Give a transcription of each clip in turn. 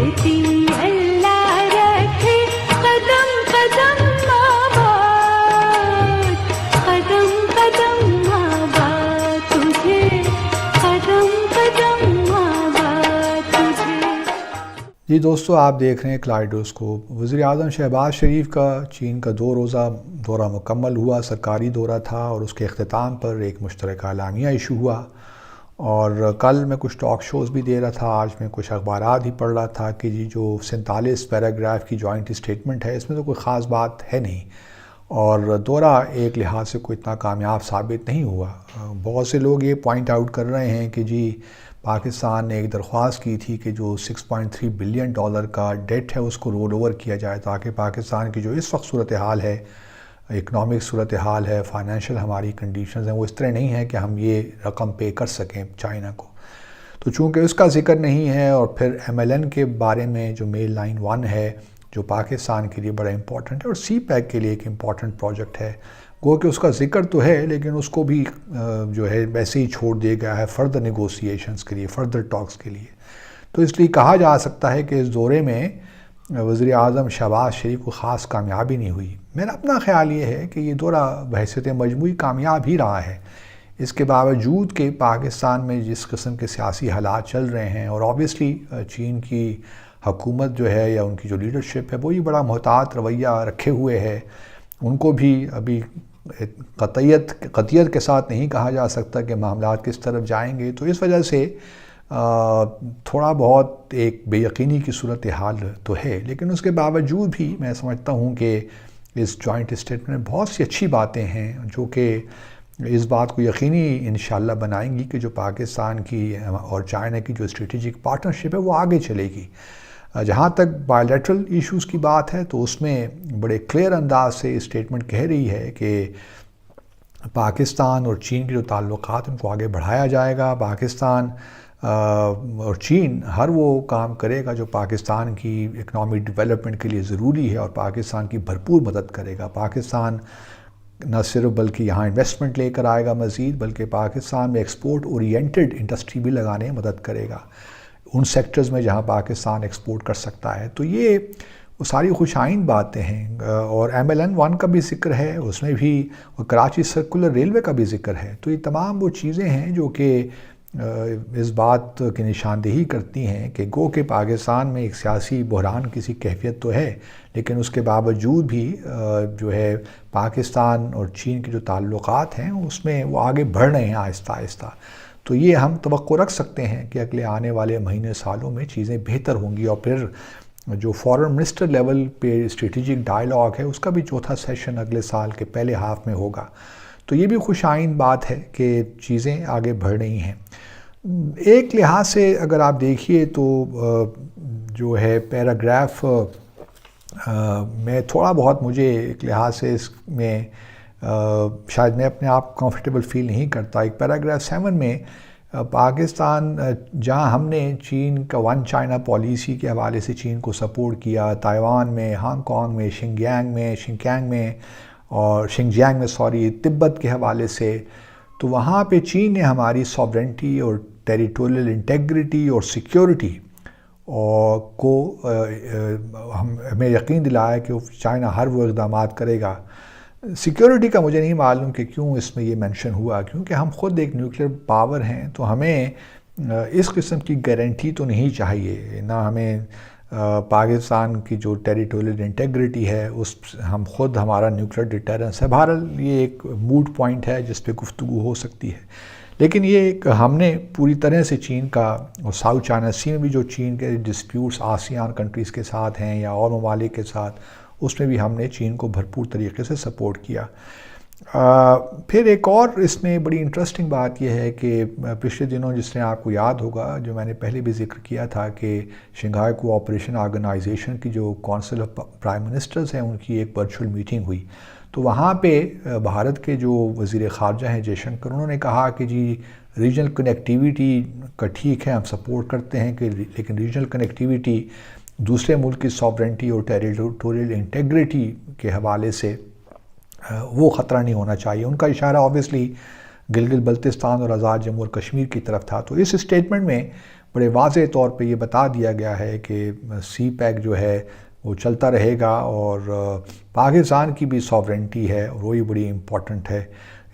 कहती अल्लाह रखे कदम कदम आबाद, कदम कदम आबाद तुझे, कदम कदम आबाद तुझे। जी दोस्तों, आप देख रहे हैं कलाइडोस्कोप। वज़ीर आज़म शहबाज शरीफ का चीन का 2 रोज़ा दौरा मुकम्मल हुआ, सरकारी दौरा था, और उसके अख्तिताम पर एक मुश्तरका एलामिया इशू हुआ। और कल मैं कुछ टॉक शोज़ भी दे रहा था, आज मैं कुछ अखबारात ही पढ़ रहा था कि जी जो 47 पैराग्राफ की जॉइंट स्टेटमेंट है, इसमें तो कोई ख़ास बात है नहीं, और दौरा एक लिहाज से कोई इतना कामयाब साबित नहीं हुआ। बहुत से लोग ये पॉइंट आउट कर रहे हैं कि जी पाकिस्तान ने एक दरख्वास्त की थी कि जो $6.3 बिलियन का डेट है उसको रोल ओवर किया जाए, ताकि पाकिस्तान की जो इस वक्त सूरत हाल है, इकनॉमिक सूरत हाल है, फाइनेंशियल हमारी कंडीशंस हैं, वो इस तरह नहीं है कि हम ये रकम पे कर सकें चाइना को। तो चूँकि उसका ज़िक्र नहीं है, और फिर MLN के बारे में जो मेल लाइन 1 है जो पाकिस्तान के लिए बड़ा इंपॉर्टेंट है और CPEC के लिए एक इम्पॉर्टेंट प्रोजेक्ट है, गो कि उसका ज़िक्र तो है लेकिन उसको भी जो है वैसे ही छोड़ दिया गया है फर्दर नेगोशिएशंस के लिए, फर्दर टॉक्स के लिए। तो इसलिए कहा जा सकता है कि इस दौरे में वज़ीर आज़म शहबाज शरीफ को ख़ास कामयाबी नहीं हुई। मेरा अपना ख़्याल ये है कि ये दौरा बहैसियत मजमूई कामयाब ही रहा है, इसके बावजूद कि पाकिस्तान में जिस किस्म के सियासी हालात चल रहे हैं, और ऑब्वियसली चीन की हुकूमत जो है या उनकी जो लीडरशिप है वो ही बड़ा मुहतात रवैया रखे हुए है। उनको भी अभी कतियत के साथ नहीं कहा जा सकता कि मामलात किस तरफ जाएंगे, तो इस वजह से थोड़ा बहुत एक बेयकीनी की सूरत हाल तो है। लेकिन उसके बावजूद भी मैं समझता हूँ कि इस जॉइंट स्टेटमेंट में बहुत सी अच्छी बातें हैं जो कि इस बात को यकीनी इंशाल्लाह बनाएंगी कि जो पाकिस्तान की और चाइना की जो स्ट्रेटेजिक पार्टनरशिप है वो आगे चलेगी। जहाँ तक बायलैटरल इश्यूज़ की बात है तो उसमें बड़े क्लियर अंदाज से स्टेटमेंट कह रही है कि पाकिस्तान और चीन के जो ताल्लुकात उनको आगे बढ़ाया जाएगा। पाकिस्तान और चीन हर वो काम करेगा जो पाकिस्तान की इकनॉमिक डेवलपमेंट के लिए ज़रूरी है, और पाकिस्तान की भरपूर मदद करेगा। पाकिस्तान न सिर्फ बल्कि यहाँ इन्वेस्टमेंट लेकर आएगा मज़ीद, बल्कि पाकिस्तान में एक्सपोर्ट ओरिएंटेड इंडस्ट्री भी लगाने में मदद करेगा उन सेक्टर्स में जहाँ पाकिस्तान एक्सपोर्ट कर सकता है। तो ये वो सारी खुशाइन बातें हैं, और MLN 1 का भी ज़िक्र है उसमें भी, और कराची सर्कुलर रेलवे का भी ज़िक्र है। तो ये तमाम वो चीज़ें हैं जो कि इस बात की निशानदेही करती हैं कि गो के पाकिस्तान में एक सियासी बहरान किसी कैफियत तो है, लेकिन उसके बावजूद भी जो है पाकिस्तान और चीन के जो ताल्लुकात हैं उसमें वो आगे बढ़ रहे हैं आहिस्ता आहिस्ता। तो ये हम तवक्को रख सकते हैं कि अगले आने वाले महीने सालों में चीज़ें बेहतर होंगी। और फिर जो फॉरेन मिनिस्टर लेवल पे स्ट्रेटेजिक डायलॉग है उसका भी चौथा सेशन अगले साल के पहले हाफ में होगा। तो ये भी खुशाइन बात है कि चीज़ें आगे बढ़ रही हैं। एक लिहाज से अगर आप देखिए तो जो है पैराग्राफ में थोड़ा बहुत मुझे एक लिहाज से इसमें शायद मैं अपने आप कंफर्टेबल फील नहीं करता। एक पैराग्राफ 7 में पाकिस्तान जहां हमने चीन का 1 चाइना पॉलिसी के हवाले से चीन को सपोर्ट किया, ताइवान में, हांगकांग में, शिंगजियांग में तिब्बत के हवाले से, तो वहाँ पे चीन ने हमारी सॉवरेंटी और टेरिटोरियल इंटेग्रिटी और सिक्योरिटी को हमें यकीन दिलाया कि चाइना हर वो इक़दाम करेगा। सिक्योरिटी का मुझे नहीं मालूम कि क्यों इसमें ये मेंशन हुआ, क्योंकि हम ख़ुद एक न्यूक्लियर पावर हैं, तो हमें इस किस्म की गारंटी तो नहीं चाहिए ना। हमें पाकिस्तान की जो टेरिटोरियल इंटेग्रिटी है उस हम ख़ुद हमारा न्यूक्लियर डिटरेंस है। बहरहाल ये एक मूड पॉइंट है जिस पे गुफ्तगू हो सकती है, लेकिन ये एक हमने पूरी तरह से चीन का, और साउथ चाइना सी में भी जो चीन के डिस्प्यूट्स आसियान कंट्रीज़ के साथ हैं या और ममालिक के साथ, उसमें भी हमने चीन को भरपूर तरीके से सपोर्ट किया। फिर एक और इसमें बड़ी इंटरेस्टिंग बात यह है कि पिछले दिनों, जिसने आपको याद होगा, जो मैंने पहले भी जिक्र किया था कि शंघाई कोऑपरेशन ऑर्गेनाइजेशन की जो काउंसिल ऑफ प्राइम मिनिस्टर्स हैं उनकी एक वर्चुअल मीटिंग हुई। तो वहाँ पे भारत के जो वज़ीर ख़ारजा हैं जयशंकर, उन्होंने कहा कि जी रीजनल कनेक्टिविटी का ठीक है, हम सपोर्ट करते हैं कि, लेकिन रीजनल कनेक्टिविटी दूसरे मुल्क की सॉवरेंटी और टेरिटोरियल इंटेग्रिटी के हवाले से वो ख़तरा नहीं होना चाहिए। उनका इशारा ऑब्वियसली गिलगित बल्तिस्तान और आज़ाद जम्मू और कश्मीर की तरफ था। तो इस स्टेटमेंट में بڑے واضح طور پہ یہ بتا دیا گیا ہے کہ سی پیک جو ہے وہ چلتا رہے گا اور پاکستان کی بھی ساورنٹی ہے اور وہی بڑی امپورٹنٹ ہے.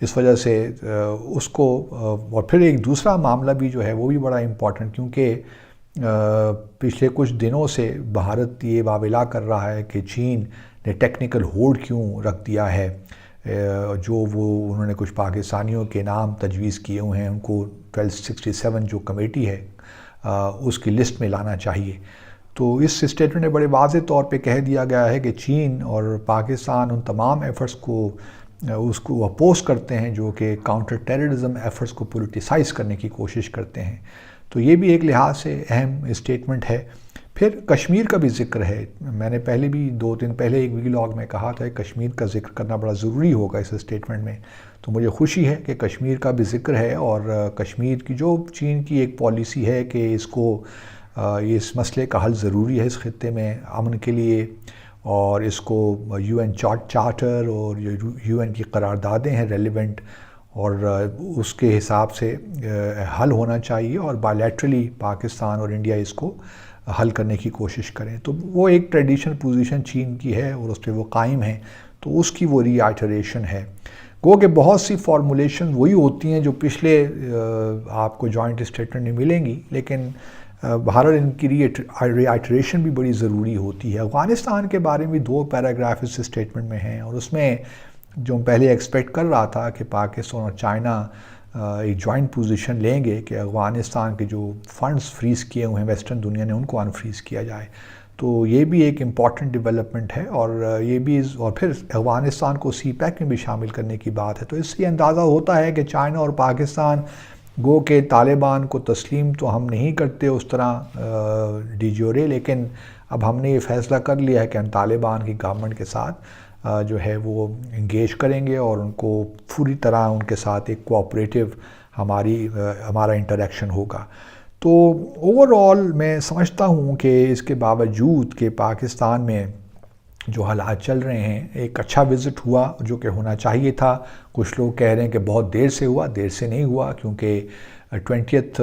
اس وجہ سے اس کو اور پھر ایک دوسرا معاملہ بھی جو ہے وہ بھی بڑا امپورٹنٹ، کیونکہ پچھلے کچھ دنوں سے بھارت یہ واویلا کر رہا ہے کہ چین نے ٹیکنیکل ہولڈ کیوں رکھ دیا ہے، جو انہوں نے کچھ پاکستانیوں کے نام تجویز کیے ہوئے ہیں، ان کو 1267 جو کمیٹی ہے اس کی لسٹ میں لانا چاہیے. تو اس اسٹیٹمنٹ میں بڑے واضح طور پہ کہہ دیا گیا ہے کہ چین اور پاکستان ان تمام ایفرٹس کو اپوز کرتے ہیں جو کہ کاؤنٹر ٹیررزم ایفرٹس کو پولیٹیسائز کرنے کی کوشش کرتے ہیں. تو یہ بھی ایک لحاظ سے اہم اسٹیٹمنٹ ہے. پھر کشمیر کا بھی ذکر ہے. میں نے پہلے بھی 2 دن پہلے ایک ویلاگ میں کہا تھا کہ کشمیر کا ذکر کرنا بڑا ضروری ہوگا اس اسٹیٹمنٹ میں. تو مجھے خوشی ہے کہ کشمیر کا بھی ذکر ہے، اور کشمیر کی جو چین کی ایک پالیسی ہے کہ اس مسئلے کا حل ضروری ہے اس خطے میں امن کے لیے، اور اس کو UN چارٹر اور UN کی قراردادیں ہیں ریلیونٹ، اور اس کے حساب سے حل ہونا چاہیے، اور بائیلیٹرلی پاکستان اور انڈیا اس کو حل کرنے کی کوشش کریں. تو وہ ایک ٹریڈیشنل پوزیشن چین کی ہے اور اس پہ وہ قائم ہیں، تو اس کی وہ ری آئٹریشن ہے. گو کہ بہت سی فارمولیشن وہی ہوتی ہیں جو پچھلے آپ کو جوائنٹ اسٹیٹمنٹ میں ملیں گی، لیکن بہرحال ان کی ری آئٹریشن بھی بڑی ضروری ہوتی ہے. افغانستان کے بارے میں 2 پیراگراف اس اسٹیٹمنٹ میں ہیں، اور اس میں جو پہلے ایکسپیکٹ کر رہا تھا کہ پاکستان اور چائنا ایک جوائنٹ پوزیشن لیں گے کہ افغانستان کے جو فنڈز فریز کیے ہوئے ہیں ویسٹرن دنیا نے ان کو انفریز کیا جائے. تو یہ بھی ایک امپورٹنٹ ڈیولپمنٹ ہے، اور یہ بھی اور پھر افغانستان کو سی پیک میں بھی شامل کرنے کی بات ہے. تو اس سے اندازہ ہوتا ہے کہ چائنا اور پاکستان گو کہ طالبان کو تسلیم تو ہم نہیں کرتے اس طرح ڈی جیورے، لیکن اب ہم نے یہ فیصلہ کر لیا ہے کہ ہم طالبان کی گورنمنٹ کے ساتھ جو ہے وہ انگیج کریں گے، اور ان کو پوری طرح ان کے ساتھ ایک کوآپریٹو ہمارا انٹریکشن ہوگا. تو اوور آل میں سمجھتا ہوں کہ اس کے باوجود کہ پاکستان میں جو حالات چل رہے ہیں، ایک اچھا وزٹ ہوا جو کہ ہونا چاہیے تھا. کچھ لوگ کہہ رہے ہیں کہ بہت دیر سے ہوا، دیر سے نہیں ہوا، کیونکہ 20th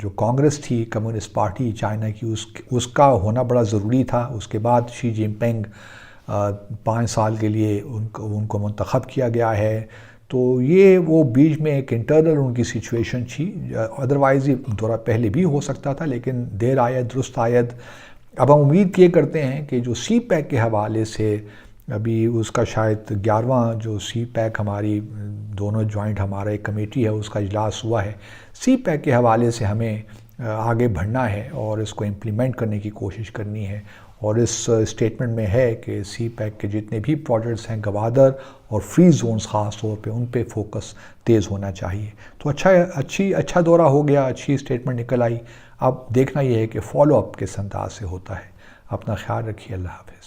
جو کانگریس تھی کمیونسٹ پارٹی چائنا کی، اس کا ہونا بڑا ضروری تھا. اس کے بعد شی جن پنگ 5 سال کے لیے ان کو منتخب کیا گیا ہے. تو یہ وہ بیچ میں ایک انٹرنل ان کی سچویشن تھی، ادروائز یہ دورہ پہلے بھی ہو سکتا تھا، لیکن دیر آید درست آید. اب ہم امید یہ کرتے ہیں کہ جو سی پیک کے حوالے سے ابھی اس کا شاید 11واں جو سی پیک ہماری دونوں جوائنٹ ہمارا ایک کمیٹی ہے اس کا اجلاس ہوا ہے، سی پیک کے حوالے سے ہمیں آگے بڑھنا ہے اور اس کو امپلیمنٹ کرنے کی کوشش کرنی ہے. اور اس اسٹیٹمنٹ میں ہے کہ سی پیک کے جتنے بھی پروجیکٹس ہیں گوادر اور فری زونز خاص طور پہ ان پہ فوکس تیز ہونا چاہیے. تو اچھا دورہ ہو گیا، اچھی اسٹیٹمنٹ نکل آئی. اب دیکھنا یہ ہے کہ فالو اپ کس انداز سے ہوتا ہے. اپنا خیال رکھیے. اللہ حافظ.